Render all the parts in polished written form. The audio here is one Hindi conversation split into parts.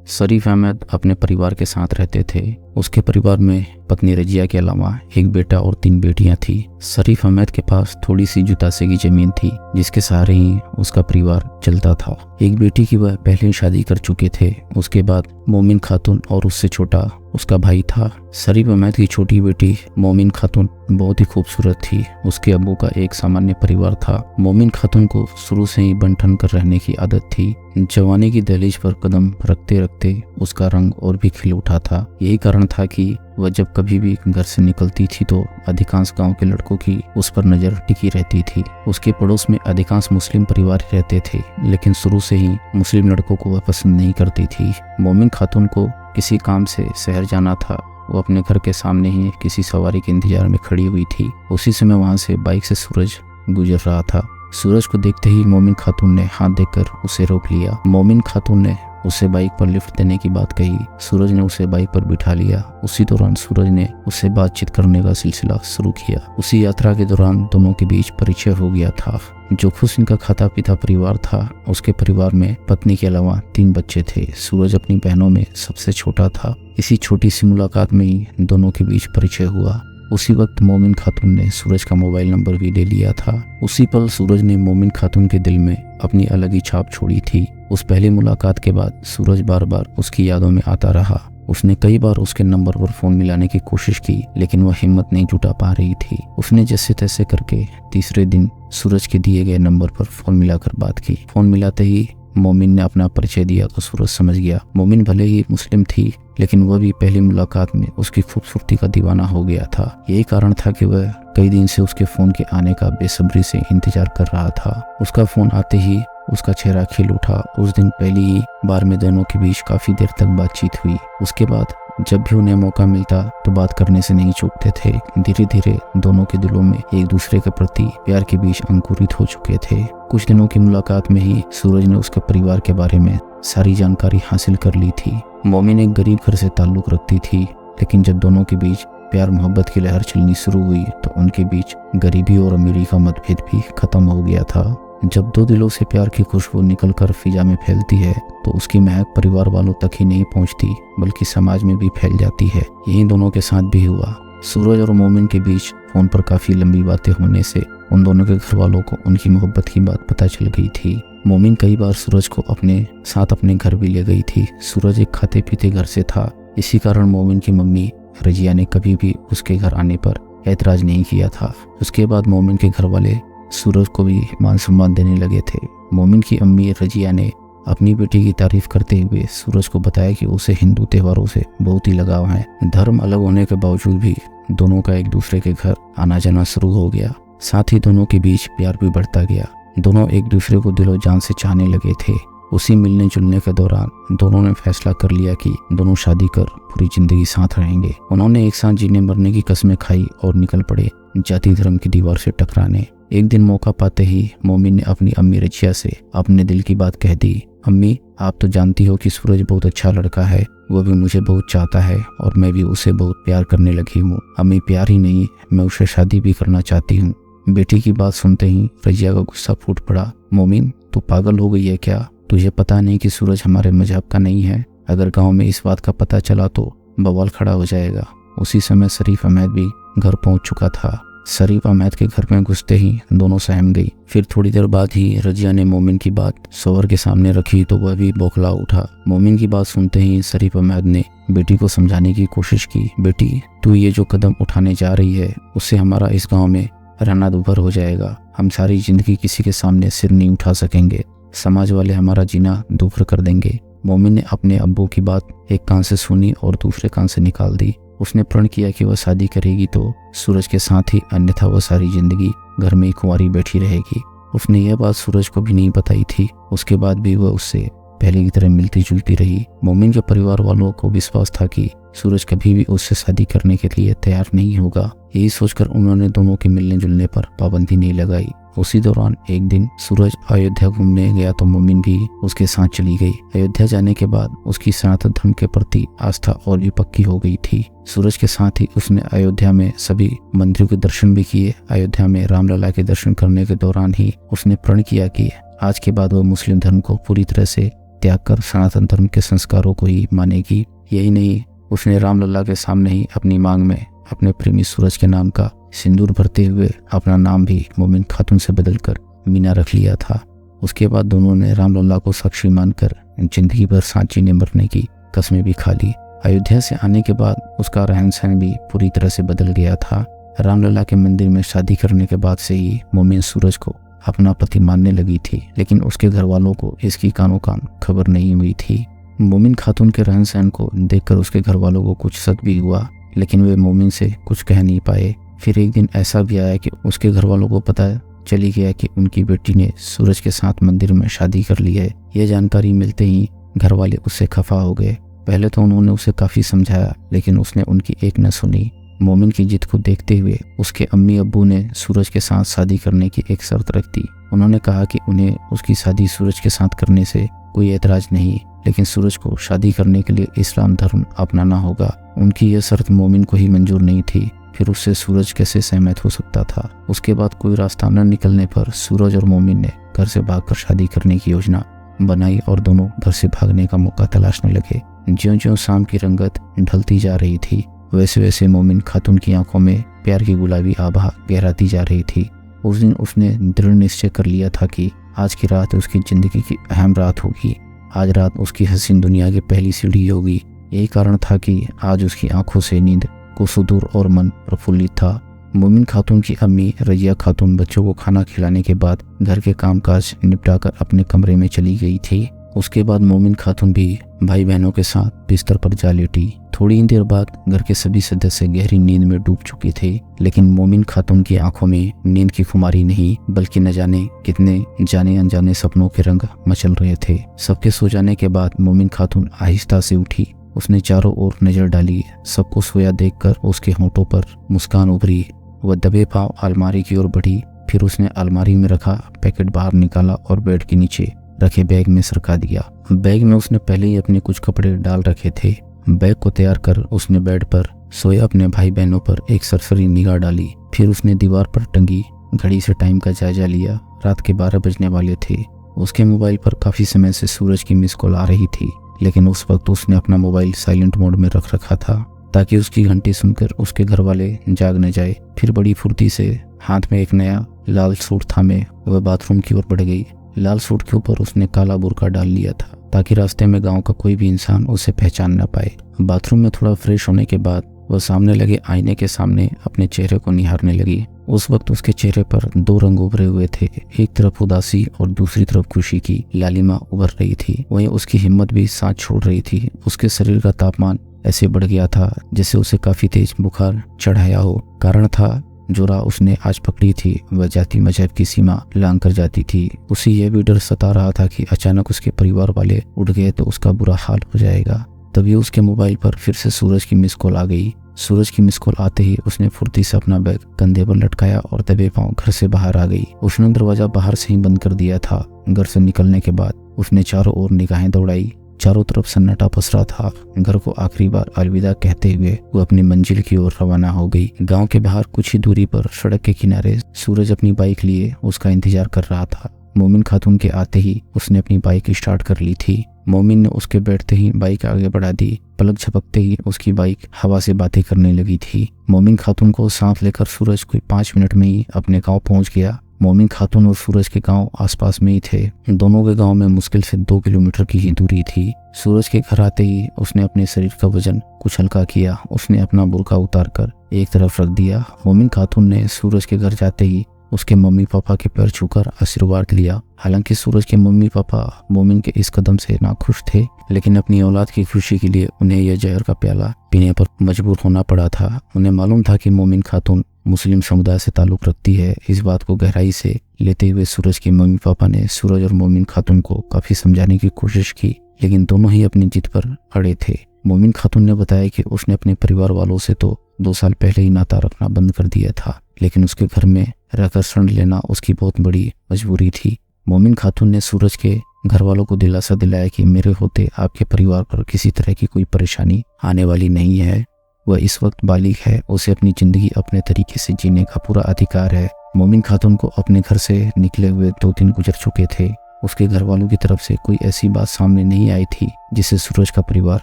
शरीफ अहमद अपने परिवार के साथ रहते थे। उसके परिवार में पत्नी रजिया के अलावा एक बेटा और 3 बेटियां थी। शरीफ अहमद के पास थोड़ी सी जुतासे की जमीन थी जिसके सहारे ही उसका परिवार चलता था। एक बेटी की वह पहले ही शादी कर चुके थे। उसके बाद मोमिन खातून और उससे छोटा उसका भाई था। शरीफ अहमद की छोटी बेटी मोमिन खातून बहुत ही खूबसूरत थी। उसके अब्बू का एक सामान्य परिवार था। मोमिन खातून को शुरू से ही बन-ठन कर रहने की आदत थी। जवानी की दहलीज पर कदम रखते रखते उसका रंग और भी खिल उठा था। यही कारण था कि वह जब कभी भी घर से निकलती थी तो अधिकांश गांव के लड़कों की उस पर नजर टिकी रहती थी। उसके पड़ोस में अधिकांश मुस्लिम परिवार रहते थे, लेकिन शुरू से ही मुस्लिम लड़कों को वह पसंद नहीं करती थी। मोमिन खातून को किसी काम से शहर जाना था। वो अपने घर के सामने ही किसी सवारी के इंतजार में खड़ी हुई थी। उसी समय वहां से बाइक से सूरज गुजर रहा था। सूरज को देखते ही मोमिन खातून ने हाथ देकर उसे रोक लिया। मोमिन खातून ने उसे बाइक पर लिफ्ट देने की बात कही। सूरज ने उसे बाइक पर बिठा लिया। उसी दौरान सूरज ने उससे बातचीत करने का सिलसिला शुरू किया। उसी यात्रा के दौरान दोनों के बीच परिचय हो गया था। जो खुश इनका खाता पीता परिवार था, उसके परिवार में पत्नी के अलावा 3 बच्चे थे। सूरज अपनी बहनों में सबसे छोटा था। इसी छोटी सी मुलाकात में ही दोनों के बीच परिचय हुआ। उसी वक्त मोमिन खातून ने सूरज का मोबाइल नंबर भी ले लिया था। उसी पल सूरज ने मोमिन खातून के दिल में अपनी अलग ही छाप छोड़ी थी। उस पहली मुलाकात के बाद सूरज बार बार उसकी यादों में आता रहा। उसने कई बार उसके नंबर पर फोन मिलाने की कोशिश की, लेकिन वह हिम्मत नहीं जुटा पा रही थी। उसने जैसे तैसे करके तीसरे दिन सूरज के दिए गए नंबर पर फोन मिलाकर बात की। फोन मिलाते ही मोमिन ने अपना परिचय दिया तो सूरज समझ गया। मोमिन भले ही मुस्लिम थी, लेकिन वह भी पहली मुलाकात में उसकी खूबसूरती का दीवाना हो गया था। यही कारण था कि वह कई दिन से उसके फोन के आने का बेसब्री से इंतजार कर रहा था। उसका फोन आते ही उसका चेहरा खिल उठा। उस दिन पहली ही बार में दोनों के बीच काफी देर तक बातचीत हुई। उसके बाद जब भी उन्हें मौका मिलता तो बात करने से नहीं चूकते थे। धीरे धीरे दोनों के दिलों में एक दूसरे के प्रति प्यार के बीज अंकुरित हो चुके थे। कुछ दिनों की मुलाकात में ही सूरज ने उसके परिवार के बारे में सारी जानकारी हासिल कर ली थी। मोमिन एक गरीब घर से ताल्लुक रखती थी, लेकिन जब दोनों के बीच प्यार मोहब्बत की लहर चलनी शुरू हुई तो उनके बीच गरीबी और अमीरी का मतभेद भी खत्म हो गया था। जब 2 दिलों से प्यार की खुशबू निकलकर फिजा में फैलती है तो उसकी महक परिवार वालों तक ही नहीं पहुंचती, बल्कि समाज में भी फैल जाती है। यही दोनों के साथ भी हुआ। सूरज और मोमिन के बीच फोन पर काफी लंबी बातें होने से उन दोनों के घर वालों को उनकी मोहब्बत की बात पता चल गई थी। मोमिन कई बार सूरज को अपने साथ अपने घर भी ले गई थी। सूरज एक खाते पीते घर से था। इसी कारण मोमिन की मम्मी रजिया ने कभी भी उसके घर आने पर ऐतराज नहीं किया था। उसके बाद मोमिन के घर वाले सूरज को भी मान सम्मान देने लगे थे। मोमिन की अम्मी रजिया ने अपनी बेटी की तारीफ करते हुए सूरज को बताया कि उसे हिंदू त्योहारों से बहुत ही लगाव है। धर्म अलग होने के बावजूद भी दोनों का एक दूसरे के घर आना जाना शुरू हो गया। साथ ही दोनों के बीच प्यार भी बढ़ता गया। दोनों एक दूसरे को दिलो जान से चाहने लगे थे। उसी मिलने जुलने के दौरान दोनों ने फैसला कर लिया कि दोनों शादी कर पूरी जिंदगी साथ रहेंगे। उन्होंने एक साथ जीने मरने की कस्में खाई और निकल पड़े जाति धर्म की दीवार से टकराने। एक दिन मौका पाते ही मोमिन ने अपनी अम्मी रजिया से अपने दिल की बात कह दी। अम्मी, आप तो जानती हो कि सूरज बहुत अच्छा लड़का है, वो भी मुझे बहुत चाहता है और मैं भी उसे बहुत प्यार करने लगी हूँ। अम्मी, प्यार ही नहीं, मैं उसे शादी भी करना चाहती हूँ। बेटी की बात सुनते ही रजिया का गुस्सा फूट पड़ा। मोमिन, तू पागल हो गई है क्या? तुझे पता नहीं कि सूरज हमारे मजहब का नहीं है? अगर गांव में इस बात का पता चला तो बवाल खड़ा हो जाएगा। उसी समय शरीफ अहमद भी घर पहुंच चुका था। शरीफ अहमद के घर में घुसते ही दोनों सहम गई। फिर थोड़ी देर बाद ही रजिया ने मोमिन की बात शोहर के सामने रखी तो वह भी बौखला उठा। मोमिन की बात सुनते ही शरीफ अहमद ने बेटी को समझाने की कोशिश की। बेटी, तू ये जो कदम उठाने जा रही है उससे हमारा इस गाँव में रहना दुभर हो जाएगा। हम सारी जिंदगी किसी के सामने सिर नहीं उठा सकेंगे। समाज वाले हमारा जीना दुभर कर देंगे। मोमिन ने अपने अब्बू की बात एक कान से सुनी और दूसरे कान से निकाल दी। उसने प्रण किया कि वह शादी करेगी तो सूरज के साथ ही, अन्यथा वह सारी जिंदगी घर में ही कुंवारी बैठी रहेगी। उसने यह बात सूरज को भी नहीं बताई थी। उसके बाद भी वह उससे पहले की तरह मिलती जुलती रही। मोमिन के परिवार वालों को विश्वास था कि सूरज कभी भी उससे शादी करने के लिए तैयार नहीं होगा। यही सोचकर उन्होंने दोनों के मिलने जुलने पर पाबंदी नहीं लगाई। उसी दौरान एक दिन सूरज अयोध्या घूमने गया तो मोमिन भी उसके साथ चली गई। अयोध्या जाने के बाद उसकी सनातन धर्म के प्रति आस्था और भी पक्की हो गई थी। सूरज के साथ ही उसने अयोध्या में सभी मंदिरों के दर्शन भी किए। अयोध्या में रामलला के दर्शन करने के दौरान ही उसने प्रण किया कि आज के बाद वह मुस्लिम धर्म को पूरी तरह से त्याग कर सनातन धर्म के संस्कारों को ही मानेगी। यही नहीं, उसने रामलला के सामने ही अपनी मांग में अपने प्रेमी सूरज के नाम का सिंदूर भरते हुए अपना नाम भी मोमिन खातून से बदलकर मीना रख लिया था। उसके बाद दोनों ने रामलला को साक्षी मानकर जिंदगी भर साथ जीने मरने की कस्में भी खा ली। अयोध्या से आने के बाद उसका रहन सहन भी पूरी तरह से बदल गया था। रामलला के मंदिर में शादी करने के बाद से ही मोमिन सूरज को अपना पति मानने लगी थी, लेकिन उसके घर वालों को इसकी कानो कान खबर नहीं हुई थी। मोमिन खातून के रहन सहन को देखकर उसके घर वालों को कुछ शक भी हुआ, लेकिन वे मोमिन से कुछ कह नहीं पाए। फिर एक दिन ऐसा भी आया कि उसके घर वालों को पता चली गया कि उनकी बेटी ने सूरज के साथ मंदिर में शादी कर ली है। यह जानकारी मिलते ही घर वाले उससे खफा हो गए। पहले तो उन्होंने उसे काफी समझाया, लेकिन उसने उनकी एक न सुनी। मोमिन की जिद को देखते हुए उसके अम्मी अब्बू ने सूरज के साथ शादी करने की एक शर्त रख दी। उन्होंने कहा कि उन्हें उसकी शादी सूरज के साथ करने से कोई एतराज नहीं, लेकिन सूरज को शादी करने के लिए इस्लाम धर्म अपनाना होगा। उनकी यह शर्त मोमिन को ही मंजूर नहीं थी। फिर उससे सूरज कैसे सहमत हो सकता था। उसके बाद कोई रास्ता न निकलने पर सूरज और मोमिन ने घर से भागकर शादी करने की योजना बनाई और दोनों घर से भागने का मौका तलाशने लगे। ज्यों-ज्यों शाम की रंगत ढलती जा रही थी, वैसे वैसे मोमिन खातून की आंखों में प्यार की गुलाबी आभा गहराती जा रही थी। उस दिन उसने दृढ़ निश्चय कर लिया था कि आज की रात उसकी जिंदगी की अहम रात होगी। आज रात उसकी हसीन दुनिया की पहली सीढ़ी होगी। यही कारण था कि आज उसकी आंखों से नींद को सुदूर और मन प्रफुल्लित था। मोमिन खातून की अम्मी रजिया खातून बच्चों को खाना खिलाने के बाद घर के कामकाज निपटाकर अपने कमरे में चली गई थी। उसके बाद मोमिन खातून भी भाई बहनों के साथ बिस्तर पर जा लेटी। थोड़ी ही देर बाद घर के सभी सदस्य गहरी नींद में डूब चुके थे, लेकिन मोमिन खातून की आंखों में नींद की खुमारी नहीं, बल्कि न जाने कितने जाने अनजाने सपनों के रंग मचल रहे थे। सबके सो जाने के बाद मोमिन खातून आहिस्ता से उठी। उसने चारों ओर नजर डाली। सबको सोया देखकर उसके होंठों पर मुस्कान उभरी। वह दबे पांव अलमारी की ओर बढ़ी। फिर उसने अलमारी में रखा पैकेट बाहर निकाला और बेड के नीचे रखे बैग में सरका दिया। बैग में उसने पहले ही अपने कुछ कपड़े डाल रखे थे। बैग को तैयार कर उसने बेड पर सोए अपने भाई बहनों पर एक सरसरी निगाह डाली। फिर उसने दीवार पर टंगी घड़ी से टाइम का जायजा लिया। रात के 12 बजने वाले थे। उसके मोबाइल पर काफी समय से सूरज की मिस कॉल आ रही थी, लेकिन उस वक्त उसने अपना मोबाइल साइलेंट मोड में रख रखा था ताकि उसकी घंटी सुनकर उसके घर वाले जाग न जाए। फिर बड़ी फुर्ती से हाथ में एक नया लाल सूट थामे वह बाथरूम की ओर बढ़ गई। लाल सूट के ऊपर उसने काला बुर्का डाल लिया था ताकि रास्ते में गांव का कोई भी इंसान उसे पहचान न पाए। बाथरूम में थोड़ा फ्रेश होने के बाद वह सामने लगे आईने के सामने अपने चेहरे को निहारने लगी। उस वक्त उसके चेहरे पर दो रंग उभरे हुए थे। एक तरफ उदासी और दूसरी तरफ खुशी की लालिमा उभर रही थी। वहीं उसकी हिम्मत भी साथ छोड़ रही थी। उसके शरीर का तापमान ऐसे बढ़ गया था जैसे उसे काफी तेज बुखार चढ़ाया हो। कारण था जो राह उसने आज पकड़ी थी वह जाति मजहब की सीमा लांघ कर जाती थी। उसे यह भी डर सता रहा था कि अचानक उसके परिवार वाले उठ गए तो उसका बुरा हाल हो जाएगा। तभी उसके मोबाइल पर फिर से सूरज की मिस कॉल आ गई। सूरज की मिस कॉल आते ही उसने फुर्ती से अपना बैग कंधे पर लटकाया और दबे पांव घर से बाहर आ गई। उसने दरवाजा बाहर से ही बंद कर दिया था। घर से निकलने के बाद उसने चारों ओर निगाहें दौड़ाई। चारों तरफ सन्नाटा पसरा था। घर को आखिरी बार अलविदा कहते हुए वो अपनी मंजिल की ओर रवाना हो गई। गांव के बाहर कुछ ही दूरी पर सड़क के किनारे सूरज अपनी बाइक लिए उसका इंतजार कर रहा था। मोमिन खातून के आते ही उसने अपनी बाइक स्टार्ट कर ली थी। मोमिन ने उसके बैठते ही बाइक आगे बढ़ा दी। पलक झपकते ही उसकी बाइक हवा से बातें करने लगी थी। मोमिन खातून को साथ लेकर सूरज कोई 5 मिनट में ही अपने गाँव पहुँच गया। मोमिन खातून और सूरज के गांव आसपास में ही थे। दोनों के गांव में मुश्किल से 2 किलोमीटर की ही दूरी थी। सूरज के घर आते ही उसने अपने शरीर का वजन कुछ हल्का किया। उसने अपना बुर्का उतारकर एक तरफ रख दिया। मोमिन खातून ने सूरज के घर जाते ही उसके मम्मी पापा के पैर छूकर आशीर्वाद लिया। हालांकि सूरज के मम्मी पापा मोमिन के इस कदम से नाखुश थे, लेकिन अपनी औलाद की खुशी के लिए उन्हें यह जहर का प्याला पीने पर मजबूर होना पड़ा था। उन्हें मालूम था कि मोमिन खातून मुस्लिम समुदाय से ताल्लुक रखती है। इस बात को गहराई से लेते हुए सूरज के मम्मी पापा ने सूरज और मोमिन खातून को काफी समझाने की कोशिश की, लेकिन दोनों ही अपनी जिद पर अड़े थे। मोमिन खातून ने बताया कि उसने अपने परिवार वालों से तो 2 साल पहले ही नाता रखना बंद कर दिया था, लेकिन उसके घर में रहकर शरण लेना उसकी बहुत बड़ी मजबूरी थी। मोमिन खातून ने सूरज के घर वालों को दिलासा दिलाया कि मेरे होते आपके परिवार पर किसी तरह की कोई परेशानी आने वाली नहीं है। वह इस वक्त बालिग है, उसे अपनी जिंदगी अपने तरीके से जीने का पूरा अधिकार है। मोमिन खातून को अपने घर से निकले हुए 2 दिन गुजर चुके थे। उसके घर वालों की तरफ से कोई ऐसी बात सामने नहीं आई थी जिससे सूरज का परिवार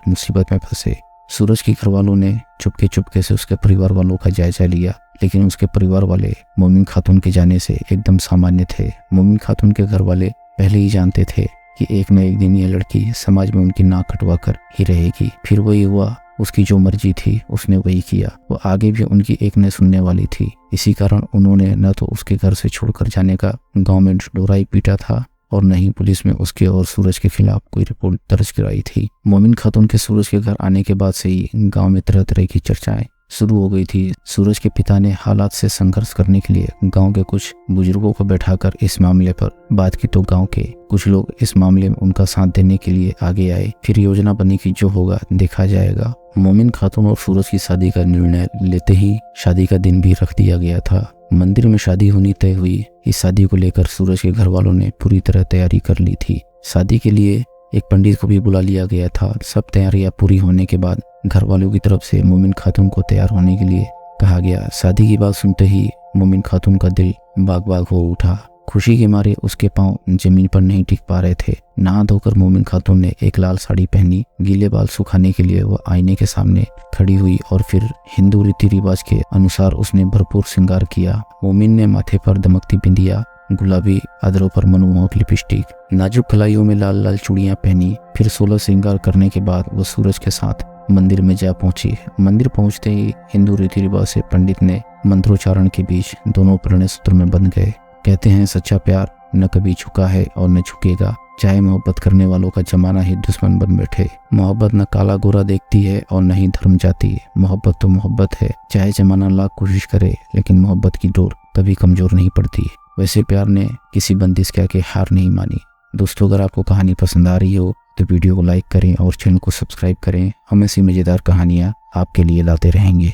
मुसीबत में फंसे। सूरज के घर वालों ने चुपके चुपके से उसके परिवार वालों का जायजा लिया, लेकिन उसके परिवार वाले मोमिन खातून के जाने से एकदम सामान्य थे। मोमिन खातून के घर वाले पहले ही जानते थे कि एक न एक दिन ये लड़की समाज में उनकी नाक कटवा कर ही रहेगी। फिर वही हुआ, उसकी जो मर्जी थी उसने वही किया। वो आगे भी उनकी एक न सुनने वाली थी। इसी कारण उन्होंने न तो उसके घर से छोड़कर जाने का गांव में डोराई पीटा था और न ही पुलिस में उसके और सूरज के खिलाफ कोई रिपोर्ट दर्ज कराई थी। मोमिन खातून के सूरज के घर आने के बाद से ही गांव में तरह तरह की चर्चाएं शुरू हो गई थी। सूरज के पिता ने हालात से संघर्ष करने के लिए गांव के कुछ बुजुर्गों को बैठाकर इस मामले पर बात की, तो गांव के कुछ लोग इस मामले में उनका साथ देने के लिए आगे आए। फिर योजना बनी कि जो होगा देखा जाएगा। मोमिन खातून और सूरज की शादी का निर्णय लेते ही शादी का दिन भी रख दिया गया था। मंदिर में शादी होनी तय हुई। इस शादी को लेकर सूरज के घर वालों ने पूरी तरह तैयारी कर ली थी। शादी के लिए एक पंडित को भी बुला लिया गया था। सब तैयारियां पूरी होने के बाद घर वालों की तरफ से मोमिन खातून को तैयार होने के लिए कहा गया। शादी की बात सुनते ही मोमिन खातून का दिल बाग बाग हो उठा। खुशी के मारे उसके पांव जमीन पर नहीं टिक पा रहे थे। नहा धोकर मोमिन खातून ने एक लाल साड़ी पहनी। गीले बाल सुखाने के लिए वह आईने के सामने खड़ी हुई और फिर हिंदू रीति रिवाज के अनुसार उसने भरपूर श्रृंगार किया। मोमिन ने माथे पर दमकती बिंदिया, गुलाबी अधरों पर मनमोहक लिपस्टिक, नाजुक कलाइयों में लाल लाल चूड़ियां पहनी। फिर 16 श्रृंगार करने के बाद वो सूरज के साथ मंदिर में जा पहुंची। मंदिर पहुंचते ही हिंदू रीति रिवाज से पंडित ने मंत्रोच्चारण के बीच दोनों प्रणय सूत्र में बंध गए। कहते हैं सच्चा प्यार न कभी झुका है और न झुकेगा, चाहे मोहब्बत करने वालों का जमाना ही दुश्मन बन बैठे। मोहब्बत न काला गोरा देखती है और न ही धर्म जाती। मोहब्बत तो मोहब्बत है, चाहे जमाना लाख कोशिश करे, लेकिन मोहब्बत की डोर कभी कमजोर नहीं पड़ती। वैसे प्यार ने किसी बंदिश क्या के हार नहीं मानी। दोस्तों, अगर आपको कहानी पसंद आ रही हो तो वीडियो को लाइक करें और चैनल को सब्सक्राइब करें। हम ऐसी मजेदार कहानियाँ आपके लिए लाते रहेंगे।